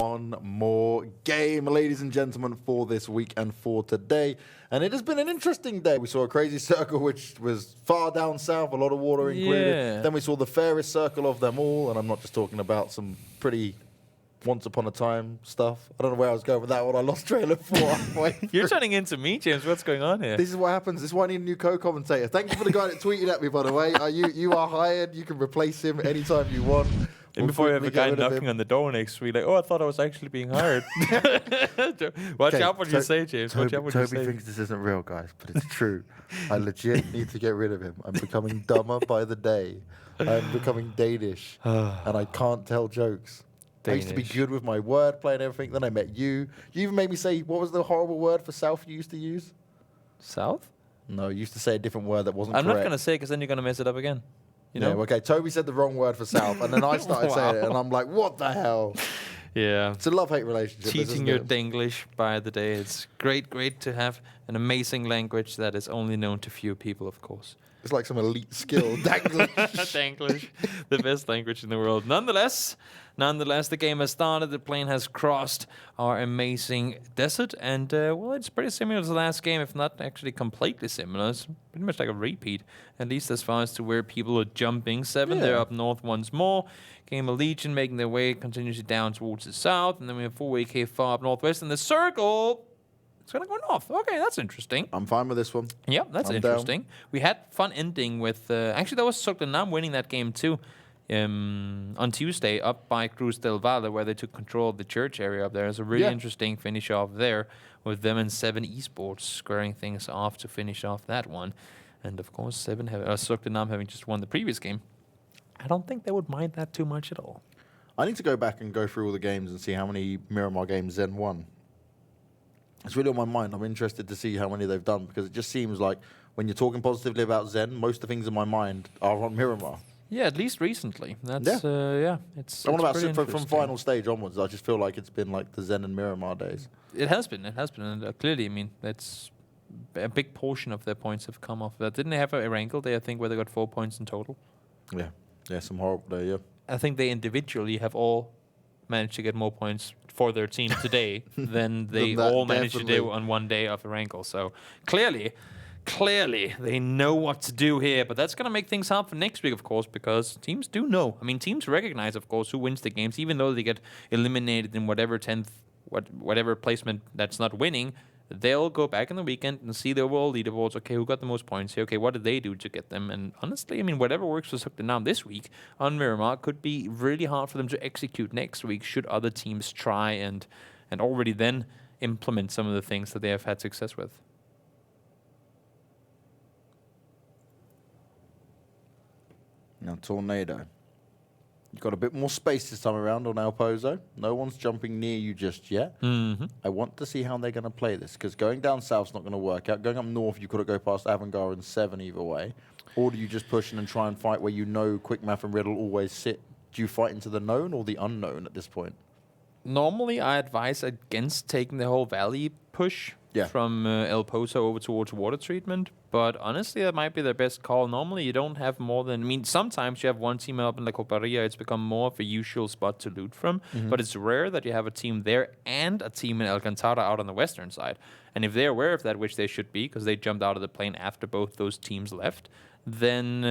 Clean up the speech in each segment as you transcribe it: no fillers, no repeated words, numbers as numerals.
one more game, ladies and gentlemen, for this week and for today. And it has been an interesting day. We saw a crazy circle, which was far down south, a lot of water included. Yeah. Then we saw the fairest circle of them all, and I'm not just talking about some pretty once upon a time stuff. I don't know where I was going with that one. I lost trail of thought. You're turning into me, James. What's going on here? This is what happens. This is why I need a new co-commentator. Thank you for the guy that tweeted at me, by the way. You are hired. You can replace him anytime you want. And before you have a guy knocking on the door next week, like, oh, I thought I was actually being hired. Watch out what you say, James. Watch out what you say. Toby thinks this isn't real, guys, but it's true. I legit need to get rid of him. I'm becoming dumber by the day. I'm becoming Danish, and I can't tell jokes. I used to be good with my wordplay and everything. Then I met you. You even made me say, what was the horrible word for south you used to use? South? No, you used to say a different word that wasn't correct. I'm not going to say because then you're going to mess it up again. You know? Okay, Toby said the wrong word for south, and then I started saying it, and I'm like, what the hell? Yeah. It's a love-hate relationship. Teaching your Denglish by the day. It's great to have an amazing language that is only known to few people, of course. It's like some elite skill. Denglish. Denglish. The best language in the world. Nonetheless, the game has started. The plane has crossed our amazing desert. And, well, it's pretty similar to the last game, if not actually completely similar. It's pretty much like a repeat, at least as far as to where people are jumping. Seven, they're up north once more. Gamerlegion making their way continuously down towards the south. And then we have 4AK far up northwest. And the circle... it's going to go north. Okay, that's interesting. I'm fine with this one. Yeah, that's interesting. Down. We had fun ending with... actually, that was Zoekt Een Naam winning that game too. On Tuesday, up by Cruz del Valle, where they took control of the church area up there. It's a really interesting finish off there with them and Se7en Esports squaring things off to finish off that one. And of course, Zoekt Een Naam having just won the previous game. I don't think they would mind that too much at all. I need to go back and go through all the games and see how many Miramar games Zen won. It's really on my mind. I'm interested to see how many they've done, because it just seems like when you're talking positively about Zen, most of the things in my mind are on Miramar. Yeah, at least recently. That's it's. I want about from final stage onwards. I just feel like it's been like the Zen and Miramar days. It has been, and clearly, I mean, that's a big portion of their points have come off that. Didn't they have a wrangle day? I think where they got 4 points in total. Yeah, some horrible day. Yeah, I think they individually have all managed to get more points for their team today than they all managed to do on one day of a wrangle. So clearly they know what to do here, but that's going to make things hard for next week, of course, because teams do know. I mean, teams recognize, of course, who wins the games, even though they get eliminated in whatever whatever placement that's not winning. They'll go back in the weekend and see the overall leaderboards. Okay, who got the most points here? Okay, what did they do to get them? And honestly, I mean, whatever works for Zoekt Een Naam this week on Miramar could be really hard for them to execute next week should other teams try and already then implement some of the things that they have had success with. Now, Tornado. You've got a bit more space this time around on El Pozo. No one's jumping near you just yet. Mm-hmm. I want to see how they're going to play this, because going down south's not going to work out. Going up north, you could have go past Avangar and 7 either way. Or do you just push in and try and fight where you know Quickmath and Riddle always sit? Do you fight into the known or the unknown at this point? Normally, I advise against taking the whole valley push from El Pozo over towards water treatment. But honestly, that might be their best call. Normally, you don't have more than... I mean, sometimes you have one team up in La Coparia. It's become more of a usual spot to loot from. Mm-hmm. But it's rare that you have a team there and a team in Alcantara out on the western side. And if they're aware of that, which they should be, because they jumped out of the plane after both those teams left, then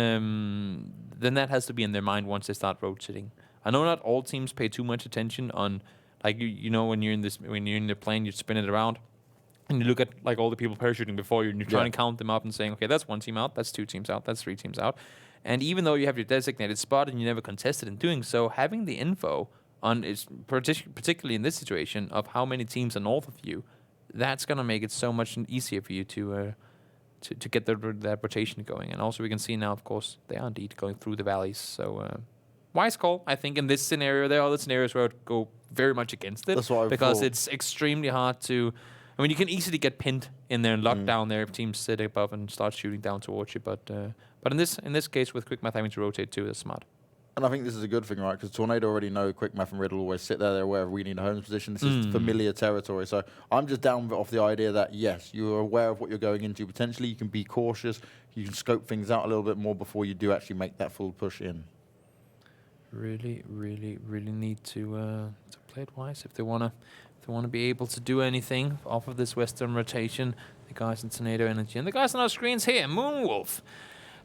that has to be in their mind once they start rotating. I know not all teams pay too much attention on... Like, you know, when you're in the plane, you spin it around. And you look at like all the people parachuting before you, and you're trying to count them up and saying, okay, that's 1 team out, that's 2 teams out, that's 3 teams out. And even though you have your designated spot and you never contested in doing so, having the info on is particularly in this situation of how many teams are north of you, that's gonna make it so much easier for you to get that rotation going. And also we can see now, of course, they are indeed going through the valleys. So wise call, I think, in this scenario. There are other scenarios where I would go very much against it, because it's extremely hard to. I mean, you can easily get pinned in there and locked down there if teams sit above and start shooting down towards you. But in this case, with Quickmath having to rotate too, that's smart. And I think this is a good thing, right? Because Tornado already know Quickmath and Riddle always sit there. They're aware of we need a homes position. This is familiar territory. So I'm just down off the idea that, yes, you're aware of what you're going into. Potentially, you can be cautious. You can scope things out a little bit more before you do actually make that full push in. Really need to play it wise if they wanna be able to do anything off of this western rotation. The guys in Tornado Energy and the guys on our screens here, Moonwolf,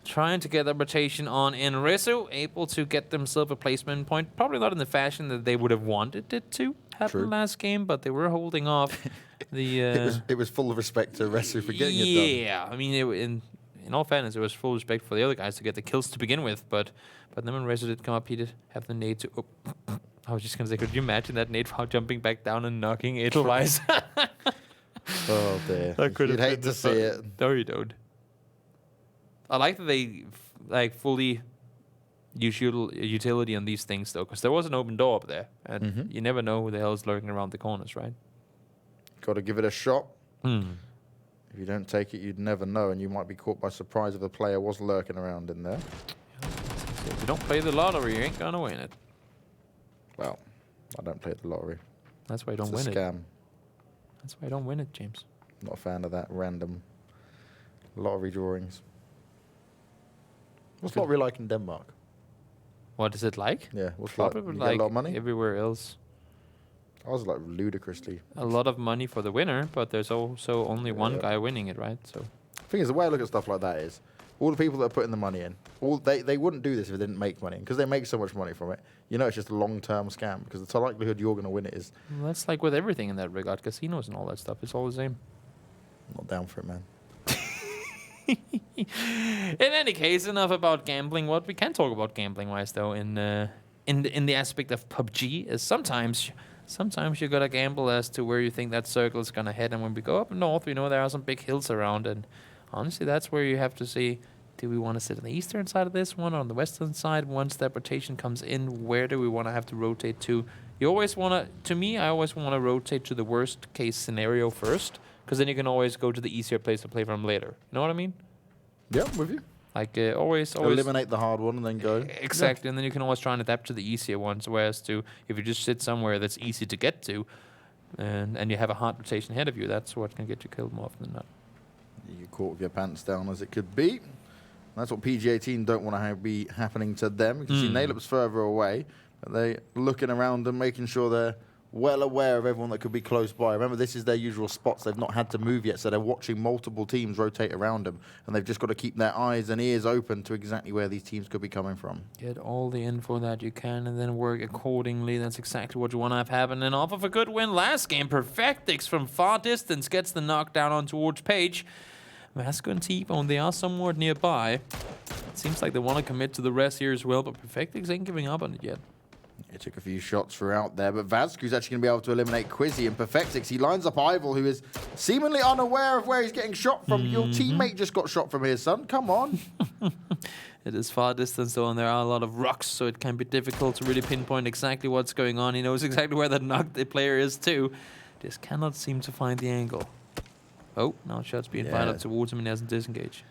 trying to get the rotation on in Resu, able to get themselves a placement point. Probably not in the fashion that they would have wanted it to happen last game, but they were holding off the... it was full of respect to Resu for getting it done. Yeah, I mean, in all fairness, it was full respect for the other guys to get the kills to begin with, but then when Resu did come up, he did have the nade to... I was just going to say, could you imagine that nade while jumping back down and knocking Edelweiss? Oh, dear. You'd hate to see it. No, you don't. I like that they fully use utility on these things, though, because there was an open door up there, and you never know who the hell is lurking around the corners, right? Got to give it a shot. If you don't take it, you'd never know, and you might be caught by surprise if a player was lurking around in there. If you don't play the lottery, you ain't going to win it. Well, I don't play the lottery. That's why you don't win it. It's a scam. That's why I don't win it, James. Not a fan of that random lottery drawings. What's lottery like in Denmark? What is it like? Yeah, what's probably like? You like get a lot of money? everywhere else. I was like ludicrously. A lot of money for the winner, but there's also only one guy winning it, right? So the thing is, the way I look at stuff like that is, all the people that are putting the money in, they wouldn't do this if they didn't make money, because they make so much money from it. You know, it's just a long-term scam, because the likelihood you're going to win it is... Well, that's like with everything in that regard. Casinos and all that stuff, it's all the same. I'm not down for it, man. In any case, enough about gambling. What we can talk about gambling-wise, though, in the aspect of PUBG, is sometimes you gotta gamble as to where you think that circle is gonna head. And when we go up north, we know there are some big hills around, and honestly, that's where you have to see: do we want to sit on the eastern side of this one or on the western side? Once that rotation comes in, where do we want to have to rotate to? You always want to me, I always want to rotate to the worst case scenario first, because then you can always go to the easier place to play from later. You know what I mean? Yeah, I'm with you. Like always eliminate the hard one and then go. Exactly, and then you can always try and adapt to the easier ones. Whereas if you just sit somewhere that's easy to get to, and you have a hard rotation ahead of you, that's what can get you killed more often than not. You're caught with your pants down as it could be. That's what PGA team don't want to be happening to them. You can see Nailup's further away, but they're looking around and making sure they're well aware of everyone that could be close by. Remember, this is their usual spots. They've not had to move yet, so they're watching multiple teams rotate around them, and they've just got to keep their eyes and ears open to exactly where these teams could be coming from. Get all the info that you can and then work accordingly. That's exactly what you want to have happen. And off of a good win last game, Perfectix from far distance gets the knockdown on towards Page. Vasco and T-Bone, they are somewhat nearby. It seems like they want to commit to the rest here as well, but Perfectix ain't giving up on it yet. He took a few shots throughout there, but Vasquez actually going to be able to eliminate Quizzy and Perfectix. He lines up Ival, who is seemingly unaware of where he's getting shot from. Your teammate just got shot from here, son. Come on. It is far distance, though, and there are a lot of rocks, so it can be difficult to really pinpoint exactly what's going on. He knows exactly where that knocked player is, too. Just cannot seem to find the angle. Oh, now shots being fired up towards him and he hasn't disengaged.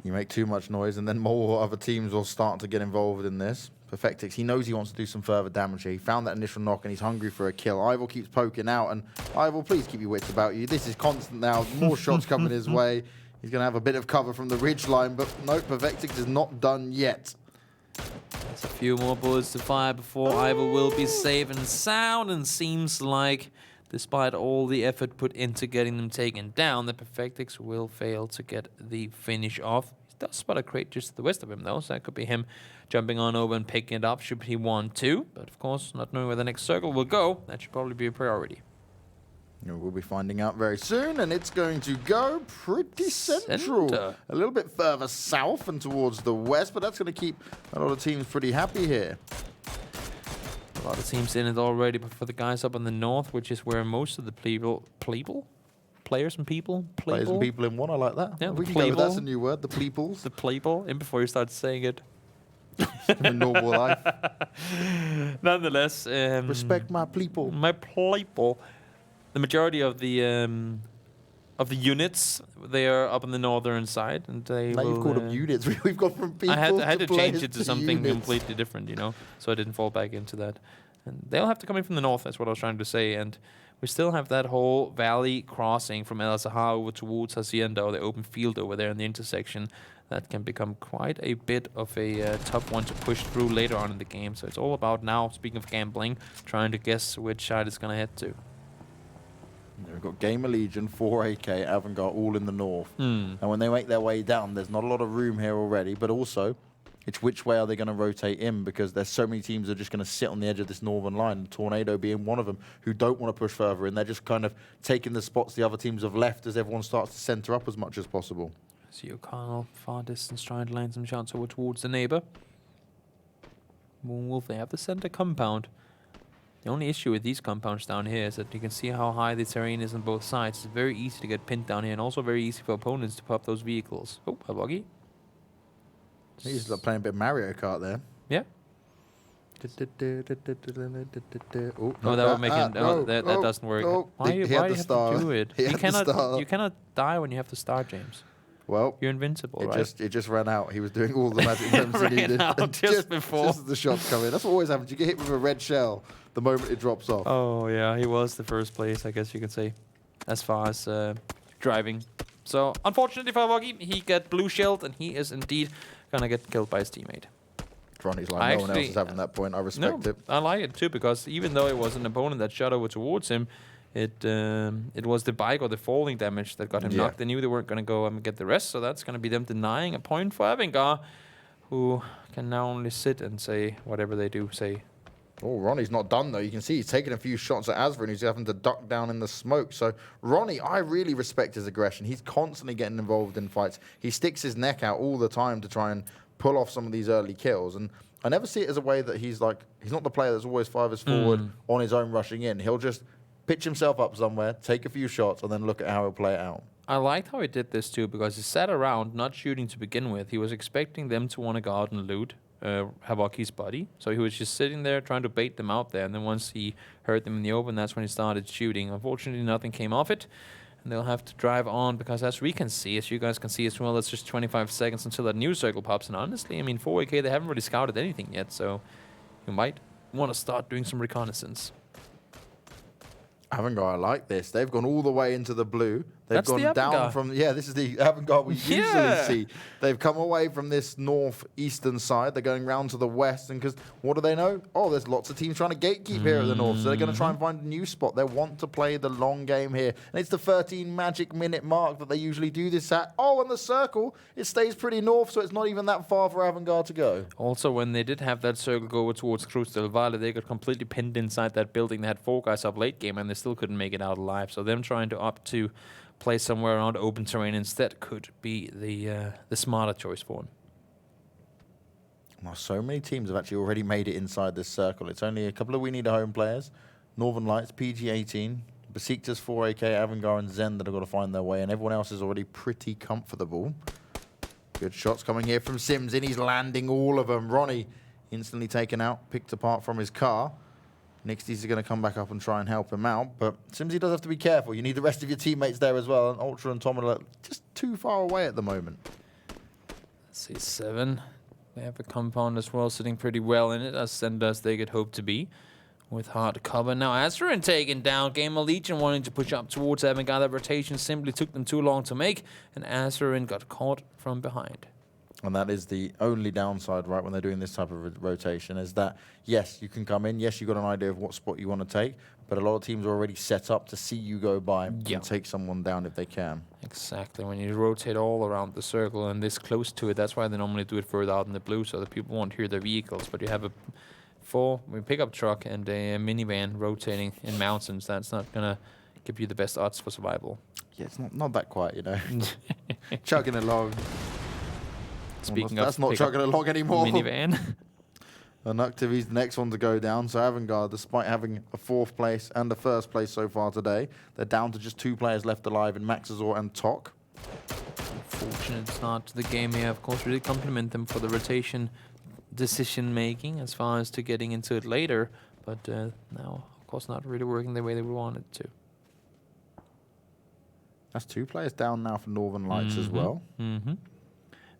You make too much noise, and then more other teams will start to get involved in this. Perfectix, he knows he wants to do some further damage here. He found that initial knock, and he's hungry for a kill. Ival keeps poking out, and Ival, please keep your wits about you. This is constant now. More shots coming his way. He's going to have a bit of cover from the ridge line, but no, Perfectix is not done yet. There's a few more bullets to fire before Ival will be safe and sound, and seems like, despite all the effort put into getting them taken down, the Perfectix will fail to get the finish off. He does spot a crate just to the west of him, though, so that could be him jumping on over and picking it up should he want to. But, of course, not knowing where the next circle will go, that should probably be a priority. We'll be finding out very soon, and it's going to go pretty central. A little bit further south and towards the west, but that's going to keep a lot of teams pretty happy here. A lot of teams in it already, but for the guys up in the north, which is where most of the players and people in one, I like that. Yeah, we can go with that's a new word, the pleebles. The pleeble, in before you start saying it. In normal life. Nonetheless, respect my pleeple. My pleeple. The majority of the units, they are up on the northern side, and they. Now will, you've called them units. We've gone from people. I had to change it to something units. completely different, you know, so I didn't fall back into that. And they'll have to come in from the north. That's what I was trying to say. And we still have that whole valley crossing from El Sahar over towards Hacienda, or the open field over there in the intersection. that can become quite a bit of a tough one to push through later on in the game. So it's all about now, speaking of gambling, trying to guess which side it's going to head to. We've got Gamerlegion, 4AK, Avangar all in the north. And when they make their way down, there's not a lot of room here already, but also it's which way are they going to rotate in, because there's so many teams that are just going to sit on the edge of this northern line, Tornado being one of them, who don't want to push further in. They're just kind of taking the spots the other teams have left as everyone starts to center up as much as possible. See O'Connell, far distance, trying to land some shots over towards the neighbor. Moonwolf, they have the center compound. The only issue with these compounds down here is that you can see how high the terrain is on both sides. It's very easy to get pinned down here, and also very easy for opponents to pop those vehicles. Oh, a buggy. He's like playing a bit of Mario Kart there. Yeah. Oh, No, that would make him. No, that doesn't work. Why do you have to do it? You cannot die when you have to start, James. Well, you're invincible, right? It just ran out. He was doing all the magic moves he needed. just before. Just as the shots come in. That's what always happens. You get hit with a red shell the moment it drops off. Oh, yeah. He was the first place, I guess you could say, as far as driving. So, unfortunately for Woggy, he got blue shelled, and he is indeed going to get killed by his teammate. Ronnie's like, no one else is having that point. I respect it. I like it too, because even though it was an opponent that shot over towards him, it was the bike or the falling damage that got him knocked. They knew they weren't going to go and get the rest, so that's going to be them denying a point for Avangar, who can now only sit and say whatever they do say. Oh, Ronnie's not done, though. You can see he's taking a few shots at Azra, and he's having to duck down in the smoke. So, Ronnie, I really respect his aggression. He's constantly getting involved in fights. He sticks his neck out all the time to try and pull off some of these early kills. And I never see it as a way that he's not the player that's always farthest forward on his own rushing in. He'll just pitch himself up somewhere, take a few shots, and then look at how he'll play it out. I liked how he did this too, because he sat around not shooting to begin with. He was expecting them to want to go out and loot Havoki's body. So he was just sitting there trying to bait them out there. And then once he heard them in the open, that's when he started shooting. Unfortunately, nothing came of it. And they'll have to drive on, because as we can see, as you guys can see as well, it's just 25 seconds until that new circle pops. And honestly, I mean, 4AK, they haven't really scouted anything yet. So you might want to start doing some reconnaissance. Avangar, I like this. They've gone all the way into the blue. They've gone down from... Yeah, this is the Avangar we usually see. They've come away from this northeastern side. They're going round to the west. And because what do they know? Oh, there's lots of teams trying to gatekeep here at the north. So they're going to try and find a new spot. They want to play the long game here. And it's the 13 magic minute mark that they usually do this at. Oh, and the circle, it stays pretty north, so it's not even that far for Avangar to go. Also, when they did have that circle go towards Cruz del Valle, they got completely pinned inside that building. They had 4 guys up late game, and they still couldn't make it out alive. So them trying to opt to play somewhere around open terrain instead could be the smarter choice for him. Well, so many teams have actually already made it inside this circle. It's only a couple of We Need a Home players, Northern Lights, PG18, Besiktas 4AK, Avangar and Zen that have got to find their way, and everyone else is already pretty comfortable. Good shots coming here from Sims, and he's landing all of them. Ronnie instantly taken out, picked apart from his car. Nixties are going to come back up and try and help him out, but Simsy does have to be careful. You need the rest of your teammates there as well, and Ultra and Tom are just too far away at the moment. Let's see, 7. They have a compound as well, sitting pretty well in it, as they could hope to be, with hard cover. Now, Azurin taken down. Gamerlegion wanting to push up towards Avangar. That rotation simply took them too long to make, and Azurin got caught from behind. And that is the only downside, right, when they're doing this type of rotation, is that, yes, you can come in. Yes, you've got an idea of what spot you want to take. But a lot of teams are already set up to see you go by and take someone down if they can. Exactly. When you rotate all around the circle and this close to it, that's why they normally do it further out in the blue, so that people won't hear their vehicles. But you have a pickup truck and a minivan rotating in mountains. That's not going to give you the best odds for survival. Yeah, it's not that quiet, you know. Chugging along. Speaking that's not chugging along anymore. Minivan. And Nuktivi's the next one to go down. So Avangar, despite having a 4th place and a 1st place so far today, they're down to just 2 players left alive in Maxazor and Tok. Unfortunate start to the game here. Of course, really compliment them for the rotation decision making as far as to getting into it later. But now, of course, not really working the way they wanted to. That's 2 players down now for Northern Lights as well.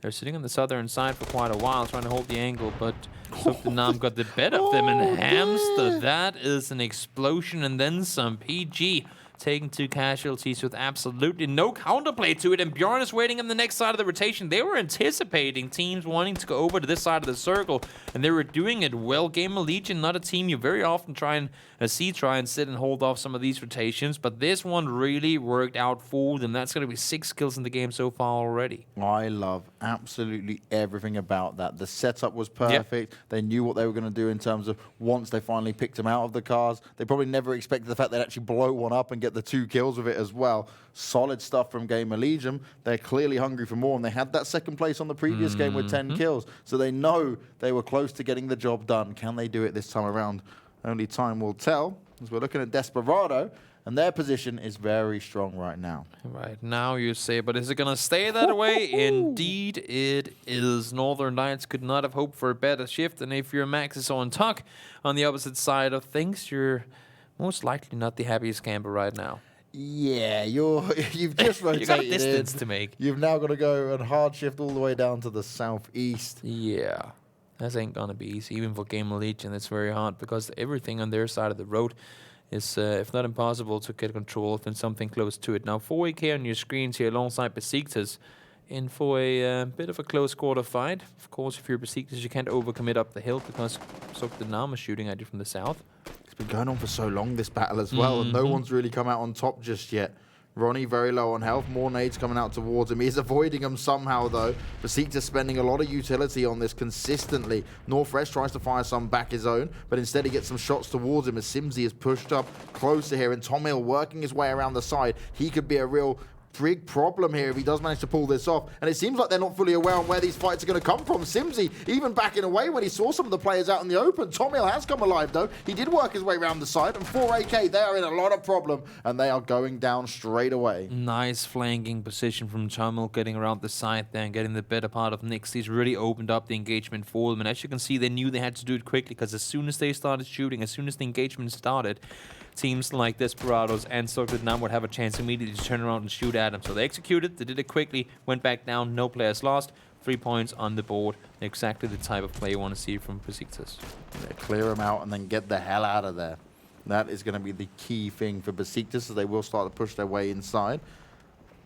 They're sitting on the southern side for quite a while, trying to hold the angle, but Zoekt Een Naam got the better of them, and Hamster, that is an explosion, and then some. PG taking 2 casualties with absolutely no counterplay to it. And Bjorn is waiting on the next side of the rotation. They were anticipating teams wanting to go over to this side of the circle, and they were doing it well. Gamerlegion, not a team you very often try and sit and hold off some of these rotations, but this one really worked out for them. That's going to be 6 kills in the game so far already. I love absolutely everything about that. The setup was perfect. Yep. They knew what they were going to do in terms of once they finally picked them out of the cars. They probably never expected the fact they'd actually blow one up and get the 2 kills with it as well. Solid stuff from Gamerlegion. They're clearly hungry for more, and they had that second place on the previous game with 10 kills. So they know they were close to getting the job done. Can they do it this time around? Only time will tell, as we're looking at Desperado, and their position is very strong right now. Right now, you say, but is it going to stay that way? Indeed, it is. Northern Lights could not have hoped for a better shift, and if your Max is on tuck on the opposite side of things, you're most likely not the happiest camper right now. Yeah, you've just rotated. You got a distance to make. You've now got to go and hard shift all the way down to the southeast. Yeah. This ain't gonna be easy, even for Gamerlegion. It's very hard because everything on their side of the road is, if not impossible, to get control of, then something close to it. Now, 4AK on your screens here alongside Besiktas in for a bit of a close quarter fight. Of course, if you're Besiktas, you can't overcommit up the hill because Zoekt Een Naam is shooting at you from the south. It's been going on for so long, this battle as well, and no one's really come out on top just yet. Ronnie very low on health. More nades coming out towards him. He's avoiding them somehow, though. Besiktas spending a lot of utility on this consistently. Northwest tries to fire some back his own, but instead he gets some shots towards him as Simsy is pushed up closer here, and Tom Hill working his way around the side. He could be a real big problem here if he does manage to pull this off. And it seems like they're not fully aware on where these fights are going to come from. Simsy even backing away when he saw some of the players out in the open. Tom Hill has come alive, though. He did work his way around the side. And 4AK, they are in a lot of problem. And they are going down straight away. Nice flanking position from Tom Hill, getting around the side there and getting the better part of Nix. He's really opened up the engagement for them. And as you can see, they knew they had to do it quickly because as soon as they started shooting, as soon as the engagement started, teams like Desperados and Zoekt Een Naam would have a chance immediately to turn around and shoot at them. So they executed, they did it quickly, went back down, no players lost, 3 points on the board. Exactly the type of play you want to see from Besiktas. Yeah, clear them out and then get the hell out of there. That is going to be the key thing for Besiktas, so they will start to push their way inside.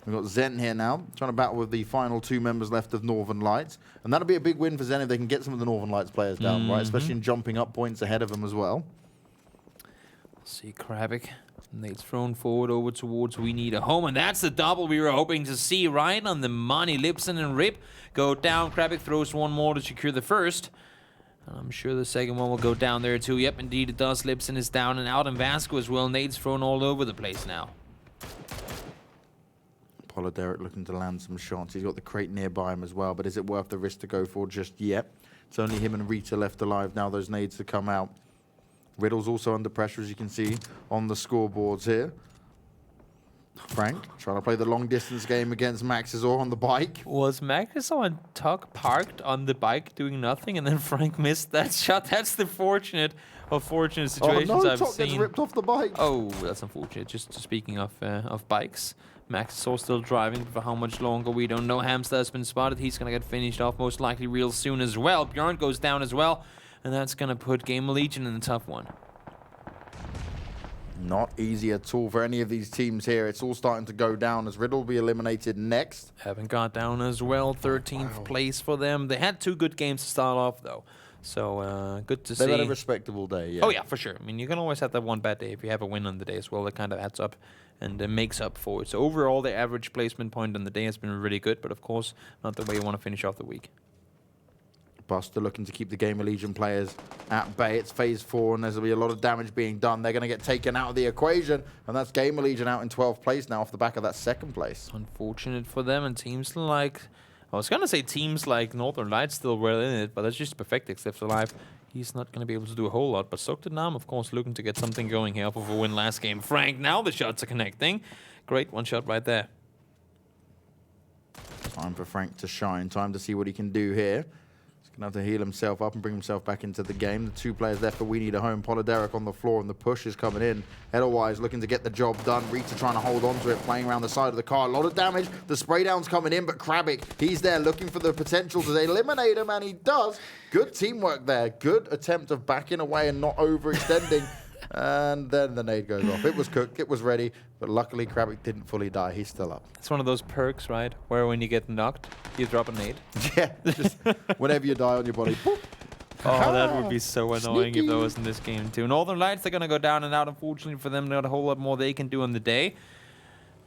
We've got Zen here now, trying to battle with the final 2 members left of Northern Lights. And that'll be a big win for Zen if they can get some of the Northern Lights players down, right? Especially in jumping up points ahead of them as well. See Krabik. Nate's thrown forward over towards We Need a Home. And that's the double we were hoping to see right on the money. Lipson and Rip go down. Krabik throws one more to secure the first. I'm sure the second one will go down there too. Yep, indeed it does. Lipson is down and out. And Vasco as well. Nate's thrown all over the place now. Polideric looking to land some shots. He's got the crate nearby him as well. But is it worth the risk to go for just yet? It's only him and Rita left alive now. Those nades to come out. Riddle's also under pressure, as you can see on the scoreboards here. Frank trying to play the long distance game against Maxizor on the bike. Was Maxizor and Tuck parked on the bike doing nothing, and then Frank missed that shot? That's the fortunate situations I've Tuck seen. Gets ripped off the bike. Oh, that's unfortunate. Just speaking of bikes, Maxizor still driving, but for how much longer we don't know. Hamster has been spotted. He's gonna get finished off most likely real soon as well. Bjorn goes down as well. And that's going to put Gamerlegion in a tough one. Not easy at all for any of these teams here. It's all starting to go down as Riddle will be eliminated next. Haven't down as well. 13th place for them. They had 2 good games to start off, though. So good to see. They've had a respectable day, yeah. Oh, yeah, for sure. I mean, you can always have that one bad day. If you have a win on the day as well, that kind of adds up and makes up for it. So overall, the average placement point on the day has been really good. But, of course, not the way you want to finish off the week. Buster looking to keep the Gamerlegion players at bay. It's phase 4, and there's going to be a lot of damage being done. They're going to get taken out of the equation, and that's Gamerlegion out in 12th place now off the back of that 2nd place. Unfortunate for them, and teams like... I was going to say teams like Northern Lights still well in it, but that's just Perfectix left alive. He's not going to be able to do a whole lot, but Zoekt Een Naam, of course, looking to get something going here off of a win last game. Frank, now the shots are connecting. Great one shot right there. Time for Frank to shine. Time to see what he can do here. He's going to have to heal himself up and bring himself back into the game. The 2 players left for We Need a Home. Polideric on the floor, and the push is coming in. Edelweiss looking to get the job done. Rita trying to hold on to it, playing around the side of the car. A lot of damage. The spray down's coming in, but Krabik, he's there looking for the potential to eliminate him, and he does. Good teamwork there. Good attempt of backing away and not overextending. And then the nade goes off. It was cooked. It was ready. But luckily, Krabic didn't fully die. He's still up. It's one of those perks, right? Where when you get knocked, you drop a nade. Yeah. Just whenever you die on your body. Boop. Oh, that would be so annoying Sneaky. if that was in this game too. Northern Lights are going to go down and out. Unfortunately for them, not a whole lot more they can do on the day.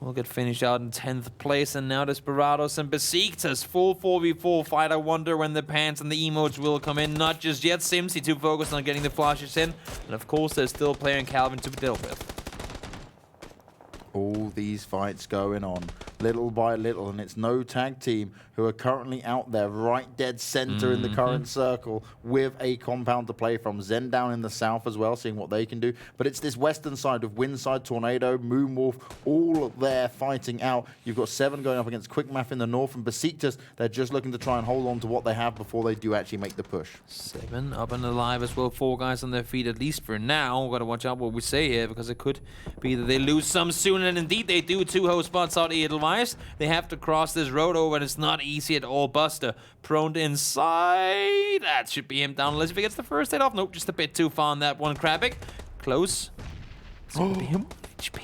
We'll get finished out in 10th place, and now Desperados and Besiktas. Full 4v4 fight. I wonder when the pants and the emotes will come in. Not just yet. Simsy too focused on getting the flashes in. And of course, there's still player in Calvin to deal with. All these fights going on, little by little, and it's no tag team who are currently out there right dead center in the current circle with a compound to play from. Zen down in the south as well, seeing what they can do. But it's this western side of Winside, Tornado, Moonwolf, all there fighting out. You've got Se7en going up against Quickmath in the north, and Besiktas, they're just looking to try and hold on to what they have before they do actually make the push. Se7en up and alive as well. 4 guys on their feet, at least for now. Got to watch out what we say here, because it could be that they lose some soon, and indeed they do. 2 host spots out Edelweiss. They have to cross this road over, and it's not easy at all. Buster prone to inside. That should be him down, unless if he gets the first hit off. Nope, just a bit too far on that one. Krabic close. It's gonna be him. HP.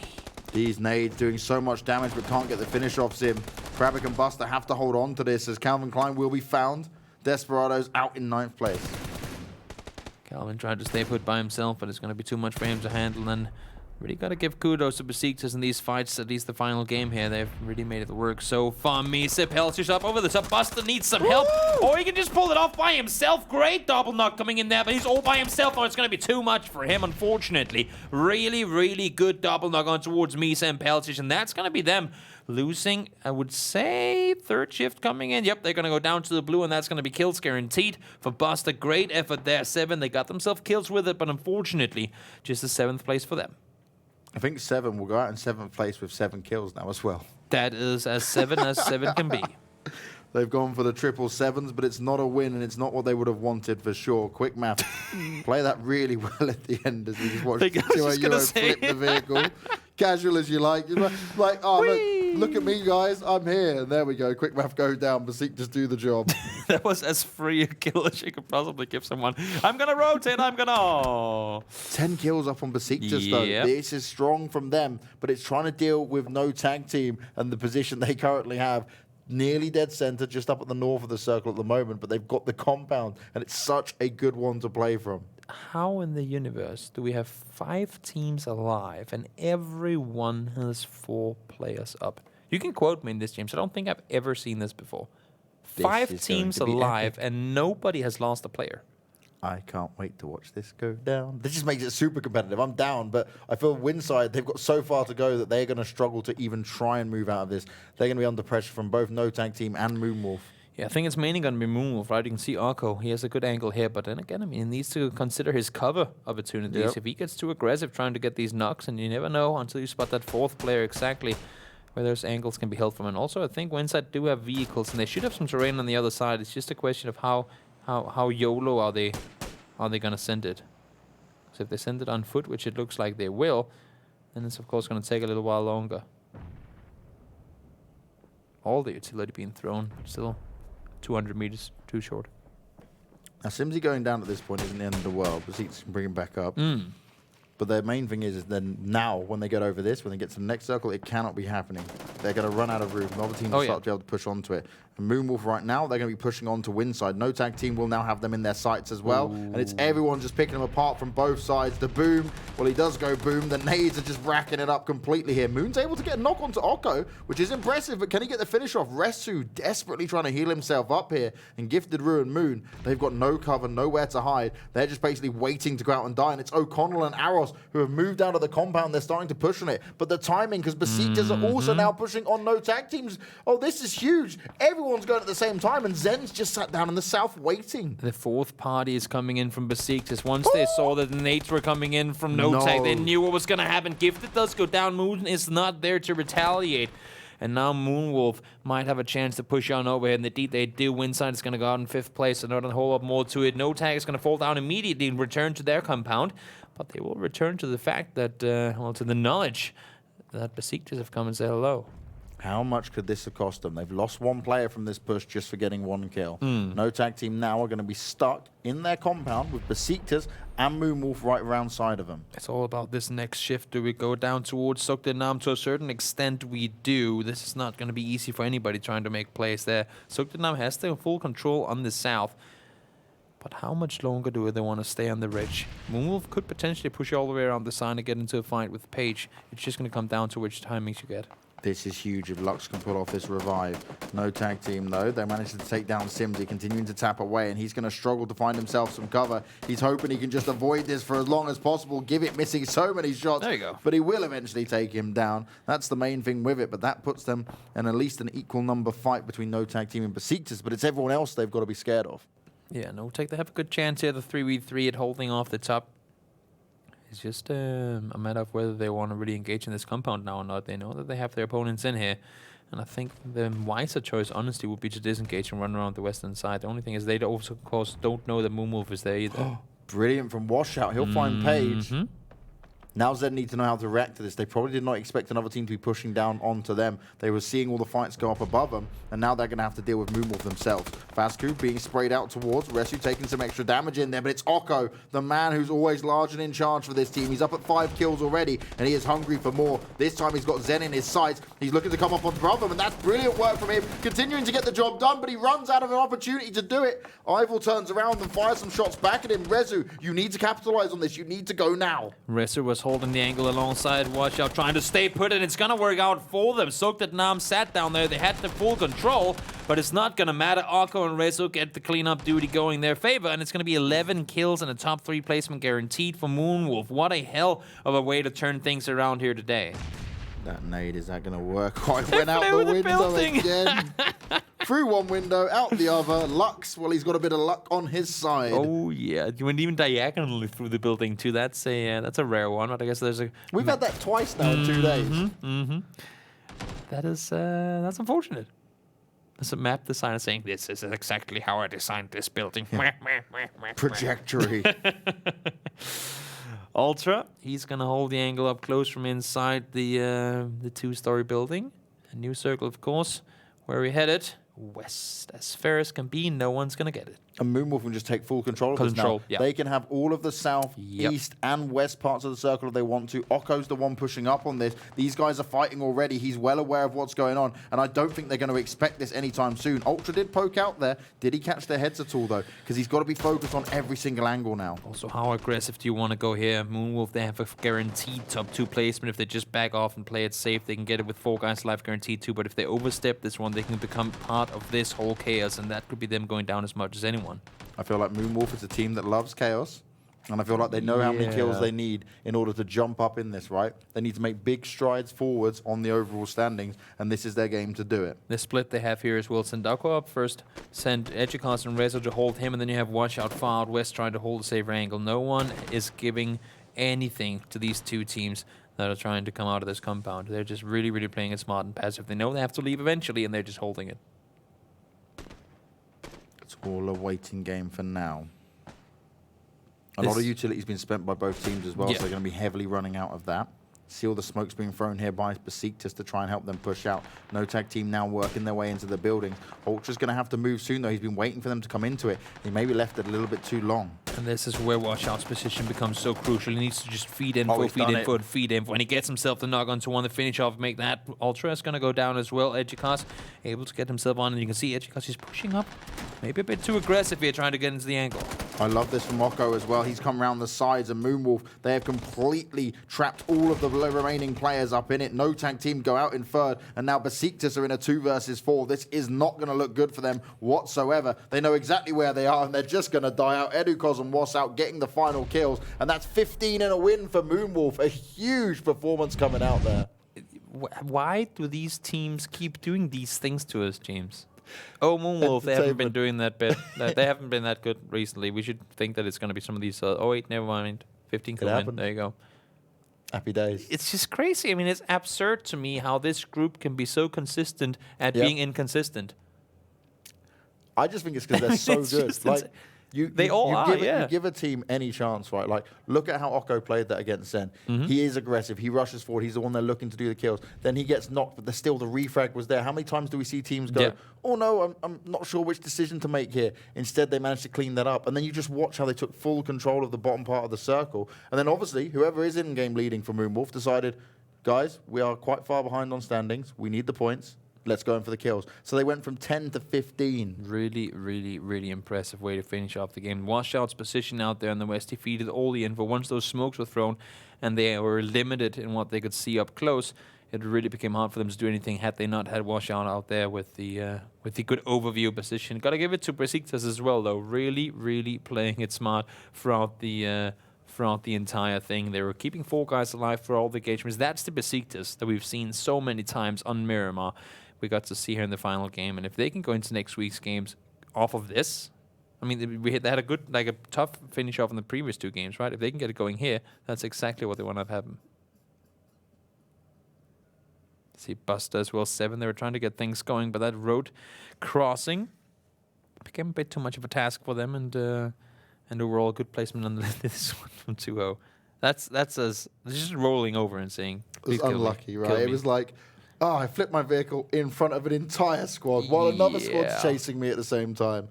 These nades doing so much damage but can't get the finish off Zim. Krabic and Buster have to hold on to this as Calvin Klein will be found. Desperado's out in 9th place. Calvin tried to stay put by himself, but it's going to be too much for him to handle. And really got to give kudos to Besiktas in these fights, at least the final game here. They've really made it work so far. Misa Pelcher's up over the top. Buster needs some help. Or he can just pull it off by himself. Great double knock coming in there, but he's all by himself. Oh, it's going to be too much for him, unfortunately. Really, really good double knock on towards Misa and Pelcher, and that's going to be them losing, I would say, 3rd shift coming in. Yep, they're going to go down to the blue, and that's going to be kills guaranteed for Buster. Great effort there. 7, they got themselves kills with it, but unfortunately, just the 7th place for them. I think Se7en will go out in 7th place with 7 kills now as well. That is as 7 as 7 can be. They've gone for the 777s, but it's not a win, and it's not what they would have wanted for sure. Quickmath play that really well at the end as we just watched the Euro flip the vehicle. Casual as you like. You're like, oh, look at me, guys. I'm here. And there we go. Quickmath go down. Besiktas do the job. That was as free a kill as you could possibly give someone. I'm going to rotate. I'm going to... Oh. 10 kills up on Besiktas, though. This is strong from them, but it's trying to deal with no tag team and the position they currently have. Nearly dead center, just up at the north of the circle at the moment, but they've got the compound, and it's such a good one to play from. How in the universe do we have 5 teams alive and everyone has 4 players up? You can quote me in this, James. I don't think I've ever seen this before. 5 teams alive and nobody has lost a player. I can't wait to watch this go down. This just makes it super competitive. I'm down, but I feel Winside, they've got so far to go that they're going to struggle to even try and move out of this. They're going to be under pressure from both No Tag Team and Moonwolf. Yeah, I think it's mainly going to be Moonwolf, right? You can see Arco. He has a good angle here, but then again, I mean, he needs to consider his cover opportunities. Yep. If he gets too aggressive trying to get these knocks, and you never know until you spot that 4th player exactly where those angles can be held from. And also, I think Winside do have vehicles, and they should have some terrain on the other side. It's just a question of how YOLO are they going to send it. So if they send it on foot, which it looks like they will, then it's of course going to take a little while longer. All the utility being thrown, but still 200 meters too short. Now, Simsy going down at this point isn't the end of the world. Besiktas can bring him back up. But their main thing is then now, when they get over this, when they get to the next circle, it cannot be happening. They're going to run out of room. The other team will start to be able to push onto it. And Moonwolf right now, they're going to be pushing on to Winside. No Tag Team will now have them in their sights as well. And it's everyone just picking them apart from both sides. The boom, well, he does go boom. The nades are just racking it up completely here. Moon's able to get a knock onto Oko, which is impressive, but can he get the finish off? Resu desperately trying to heal himself up here. And Gifted Ruin Moon, they've got no cover, nowhere to hide. They're just basically waiting to go out and die. And it's O'Connell and Aros who have moved out of the compound. They're starting to push on it. But the timing, because Besiktas are also now pushing on No Tag Teams. Oh, this is huge. Everyone's going at the same time, and Zen's just sat down in the south waiting. The 4th party is coming in from Besiktas. Once they saw that the nades were coming in from No Tag, they knew what was going to happen. Gifted does go down. Moon is not there to retaliate. And now Moonwolf might have a chance to push on over here. And indeed, they do. Winside is going to go out in 5th place, so not a whole lot more to it. No Tag is going to fall down immediately and return to their compound. But they will return to the fact that, well, to the knowledge that Besiktas have come and said hello. How much could this have cost them? They've lost one player from this push just for getting 1 kill. No Tag Team now are going to be stuck in their compound with Besiktas and Moonwolf right around side of them. It's all about this next shift. Do we go down towards Zoekt Een Naam? To a certain extent, we do. This is not going to be easy for anybody trying to make plays there. Zoekt Een Naam has their full control on the south. But how much longer do they want to stay on the ridge? Moonwolf could potentially push all the way around the side and get into a fight with Page. It's just going to come down to which timings you get. This is huge if Lux can pull off this revive. No Tag Team, though. They managed to take down Simsy, continuing to tap away, and he's going to struggle to find himself some cover. He's hoping he can just avoid this for as long as possible, give it missing so many shots. There you go. But he will eventually take him down. That's the main thing with it, but that puts them in at least an equal number fight between No Tag Team and Besiktas, but it's everyone else they've got to be scared of. Yeah, No Tag, they have a good chance here, the 3v3 at holding off the top. It's just a matter of whether they want to really engage in this compound now or not. They know that they have their opponents in here. And I think the wiser choice, honestly, would be to disengage and run around the western side. The only thing is they also, of course, don't know that Moonwolf is there either. Brilliant from Washout. He'll find Page. Now Zed need to know how to react to this. They probably did not expect another team to be pushing down onto them. They were seeing all the fights go up above them, and now they're going to have to deal with Moonwolf themselves. Fasku being sprayed out towards, Resu taking some extra damage in there, but it's Oko, the man who's always large and in charge for this team. He's up at 5 kills already, and he is hungry for more. This time he's got Zen in his sights. He's looking to come up on above them, and that's brilliant work from him, continuing to get the job done, but he runs out of an opportunity to do it. Ival turns around and fires some shots back at him. Resu, you need to capitalize on this. You need to go now. Resu was holding the angle alongside Washout, trying to stay put, and it's going to work out for them. Zoekt Een Naam sat down there. They had the full control, but it's not going to matter. Akko and Resu get the cleanup duty going in their favor, and it's going to be 11 kills and a top 3 placement guaranteed for Moonwolf. What a hell of a way to turn things around here today. That nade, is that going to work? I went out the window again. Through one window, out the other. Lux, well, he's got a bit of luck on his side. Oh, yeah. You went even diagonally through the building, too. That's a rare one, but I guess there's a... We've had that twice now in 2 days. That's unfortunate. There's a map designer saying, this is exactly how I designed this building. Yeah. Trajectory. Ultra, he's going to hold the angle up close from inside the 2-story building. A new circle, of course. Where are we headed? West. As fair as can be, no one's going to get it. And Moonwolf can just take full control of this now. Yeah. They can have all of the south, east, and west parts of the circle if they want to. Okko's the one pushing up on this. These guys are fighting already. He's well aware of what's going on, and I don't think they're going to expect this anytime soon. Ultra did poke out there. Did he catch their heads at all, though? Because he's got to be focused on every single angle now. Also, how aggressive do you want to go here? Moonwolf, they have a guaranteed top 2 placement. If they just back off and play it safe, they can get it with 4 guys life guaranteed too. But if they overstep this one, they can become part of this whole chaos, and that could be them going down as much as anyone. I feel like Moonwolf is a team that loves chaos, and I feel like they know how many kills they need in order to jump up in this, right? They need to make big strides forwards on the overall standings, and this is their game to do it. The split they have here is will send Akko up first, send Edgecast and Rezo to hold him, and then you have Washout far out west trying to hold a safer angle. No one is giving anything to these 2 teams that are trying to come out of this compound. They're just really, really playing it smart and passive. They know they have to leave eventually, and they're just holding it. It's all a waiting game for now. A lot of utility's been spent by both teams as well, so they're going to be heavily running out of that. See all the smokes being thrown here by Besiktas to try and help them push out. No Tag Team now working their way into the buildings. Ultra's going to have to move soon, though. He's been waiting for them to come into it. He maybe left it a little bit too long. And this is where Washout's position becomes so crucial. He needs to just feed info, feed info. And he gets himself the knock onto one to finish off, make that. Ultra is going to go down as well. Edgecast able to get himself on. And you can see Edgecast is pushing up. Maybe a bit too aggressive here, trying to get into the angle. I love this from Okko as well. He's come around the sides, and Moonwolf, they have completely trapped all of the remaining players up in it. No Tag Team go out in third, and now Besiktas are in a 2 versus 4. This is not going to look good for them whatsoever. They know exactly where they are, and they're just going to die out. Edukos and Washout getting the final kills, and that's 15 and a win for Moonwolf. A huge performance coming out there. Why do these teams keep doing these things to us, James? Oh, Moonwolf, they haven't been doing that bit. They haven't been that good recently. We should think that it's going to be some of these. Oh, wait, never mind. 15 kill win. There you go. Happy days. It's just crazy. I mean, it's absurd to me how this group can be so consistent at being inconsistent. I just think it's because they're so good. Like, You give a team any chance, right? Like, look at how Occo played that against Zen. He is aggressive. He rushes forward. He's the one they're looking to do the kills. Then he gets knocked, but still the refrag was there. How many times do we see teams go, oh, no, I'm not sure which decision to make here. Instead, they managed to clean that up. And then you just watch how they took full control of the bottom part of the circle. And then, obviously, whoever is in-game leading for Moonwolf decided, guys, we are quite far behind on standings. We need the points. Let's go in for the kills. So they went from 10 to 15. Really, really, really impressive way to finish off the game. Washout's position out there in the west defeated all the info. Once those smokes were thrown and they were limited in what they could see up close, it really became hard for them to do anything had they not had Washout out there with the good overview position. Got to give it to Besiktas as well, though. Really, really playing it smart throughout the entire thing. They were keeping 4 guys alive for all the engagements. That's the Besiktas that we've seen so many times on Miramar. We got to see here in the final game, and if they can go into next week's games off of this, I mean, they had a tough finish off in the previous 2 games, right? If they can get it going here, that's exactly what they want to have happen. See Buster as well, 7. They were trying to get things going, but that road crossing became a bit too much of a task for them, and overall good placement on this one from 2-0. That's us just rolling over and saying, it was unlucky, right? It was like, I flipped my vehicle in front of an entire squad while another squad's chasing me at the same time.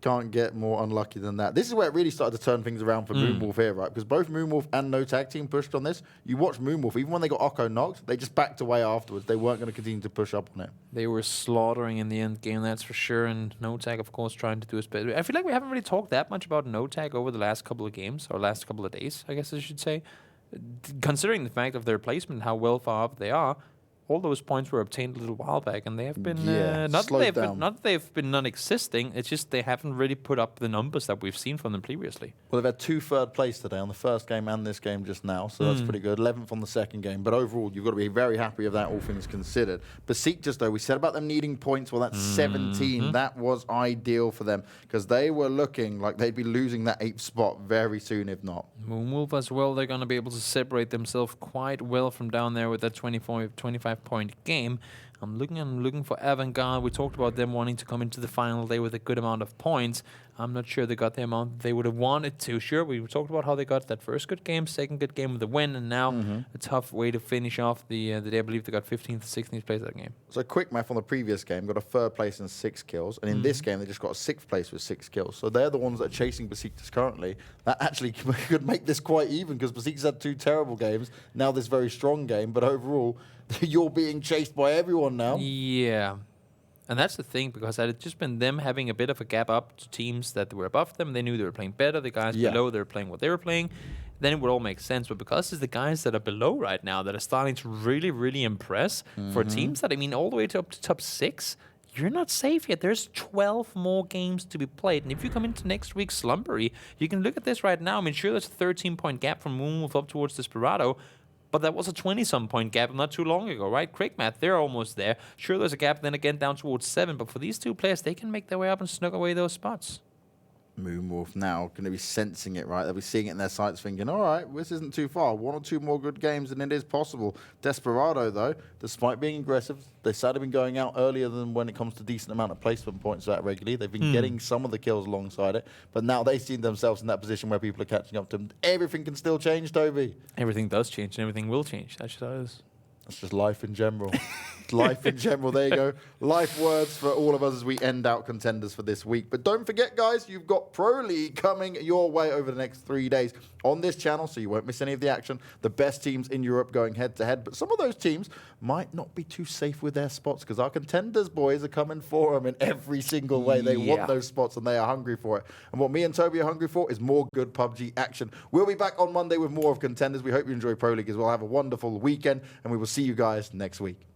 Can't get more unlucky than that. This is where it really started to turn things around for Moonwolf here, right? Because both Moonwolf and No Tag Team pushed on this. You watch Moonwolf, even when they got Occo knocked, they just backed away afterwards. They weren't going to continue to push up on it. They were slaughtering in the end game, that's for sure. And No Tag, of course, trying to do his best. I feel like we haven't really talked that much about No Tag over the last couple of games, or last couple of days, I guess I should say. Considering the fact of their placement, how well far up they are, all those points were obtained a little while back, and they have been not that they've been non-existing. It's just they haven't really put up the numbers that we've seen from them previously. Well, they've had 2 third place today on the first game and this game just now, so that's pretty good. 11th on the second game, but overall, you've got to be very happy with that, all things considered. Besiktas, though, we said about them needing points. Well, that's 17. That was ideal for them because they were looking like they'd be losing that 8th spot very soon, if not. Moonwolf as well. They're going to be able to separate themselves quite well from down there with that 25-point game. I'm looking for Avangar. We talked about them wanting to come into the final day with a good amount of points. I'm not sure they got the amount they would have wanted to. Sure, we talked about how they got that first good game, second good game with a win, and now a tough way to finish off the day. I believe they got 15th, 16th place that game. So Quickmath on the previous game got a 3rd place and 6 kills, and in this game they just got a 6th place with 6 kills. So they're the ones that are chasing Besiktas currently. That actually could make this quite even because Besiktas had 2 terrible games, now this very strong game, but overall you're being chased by everyone now. Yeah. And that's the thing, because had it just been them having a bit of a gap up to teams that were above them, they knew they were playing better, the guys below, they were playing what they were playing, then it would all make sense. But because it's the guys that are below right now that are starting to really, really impress for teams that, I mean, all the way up to top 6, you're not safe yet. There's 12 more games to be played. And if you come into next week's slumbery, you can look at this right now. I mean, sure, there's a 13-point gap from Moonwolf up towards Desperado, but that was a 20-some point gap not too long ago, right? Quickmath, they're almost there. Sure, there's a gap then again down towards 7, but for these 2 players, they can make their way up and snug away those spots. Moonwolf now going to be sensing it, right? They'll be seeing it in their sights thinking, all right, this isn't too far. 1 or 2 more good games and it is possible. Desperado, though, despite being aggressive, they started been going out earlier than when it comes to decent amount of placement points that regularly. They've been getting some of the kills alongside it, but now they see themselves in that position where people are catching up to them. Everything can still change, Toby. Everything does change and everything will change. That's just how it is. That's just life in general. Life in general. There you go. Life words for all of us as we end out contenders for this week. But don't forget, guys, you've got Pro League coming your way over the next 3 days on this channel, so you won't miss any of the action. The best teams in Europe going head-to-head. But some of those teams might not be too safe with their spots because our contenders boys are coming for them in every single way. They want those spots and they are hungry for it. And what me and Toby are hungry for is more good PUBG action. We'll be back on Monday with more of contenders. We hope you enjoy Pro League as well. Have a wonderful weekend, and we will see you guys next week.